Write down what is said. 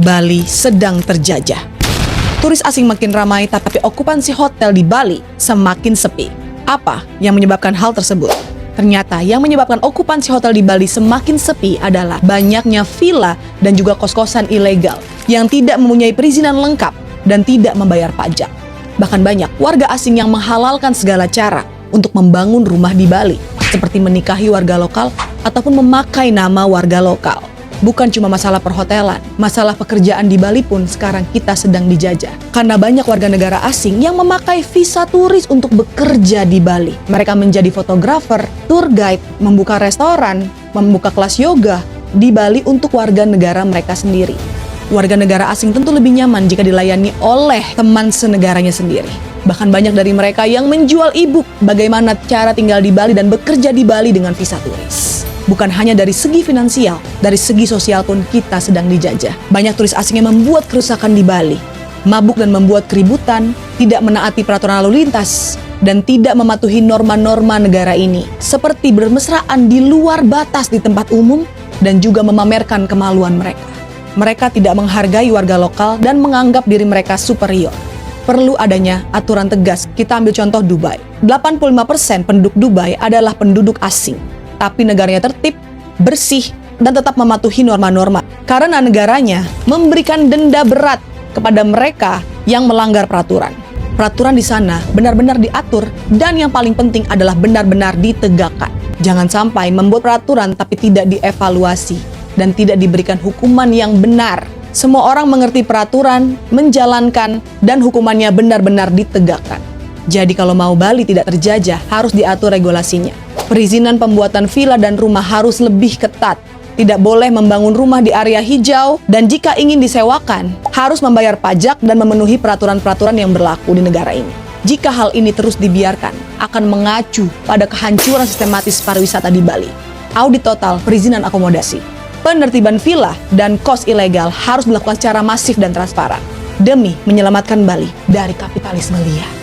Bali sedang terjajah. Turis asing makin ramai, tapi okupansi hotel di Bali semakin sepi. Apa yang menyebabkan hal tersebut? Ternyata yang menyebabkan okupansi hotel di Bali semakin sepi adalah banyaknya villa dan juga kos-kosan ilegal yang tidak mempunyai perizinan lengkap dan tidak membayar pajak. Bahkan banyak warga asing yang menghalalkan segala cara untuk membangun rumah di Bali, seperti menikahi warga lokal ataupun memakai nama warga lokal. Bukan cuma masalah perhotelan, masalah pekerjaan di Bali pun sekarang kita sedang dijajah. Karena banyak warga negara asing yang memakai visa turis untuk bekerja di Bali. Mereka menjadi fotografer, tour guide, membuka restoran, membuka kelas yoga di Bali untuk warga negara mereka sendiri. Warga negara asing tentu lebih nyaman jika dilayani oleh teman senegaranya sendiri. Bahkan banyak dari mereka yang menjual e-book bagaimana cara tinggal di Bali dan bekerja di Bali dengan visa turis. Bukan hanya dari segi finansial, dari segi sosial pun kita sedang dijajah. Banyak turis asing yang membuat kerusakan di Bali, mabuk dan membuat keributan, tidak menaati peraturan lalu lintas, dan tidak mematuhi norma-norma negara ini. Seperti bermesraan di luar batas di tempat umum dan juga memamerkan kemaluan mereka. Mereka tidak menghargai warga lokal dan menganggap diri mereka superior. Perlu adanya aturan tegas. Kita ambil contoh Dubai. 85% penduduk Dubai adalah penduduk asing. Tapi negaranya tertib, bersih, dan tetap mematuhi norma-norma. Karena negaranya memberikan denda berat kepada mereka yang melanggar peraturan. Peraturan di sana benar-benar diatur dan yang paling penting adalah benar-benar ditegakkan. Jangan sampai membuat peraturan tapi tidak dievaluasi dan tidak diberikan hukuman yang benar. Semua orang mengerti peraturan, menjalankan, dan hukumannya benar-benar ditegakkan. Jadi kalau mau Bali tidak terjajah, harus diatur regulasinya. Perizinan pembuatan villa dan rumah harus lebih ketat. Tidak boleh membangun rumah di area hijau, dan jika ingin disewakan, harus membayar pajak dan memenuhi peraturan-peraturan yang berlaku di negara ini. Jika hal ini terus dibiarkan, akan mengacu pada kehancuran sistematis pariwisata di Bali. Audit total perizinan akomodasi, penertiban villa, dan kos ilegal harus dilakukan secara masif dan transparan demi menyelamatkan Bali dari kapitalisme liar.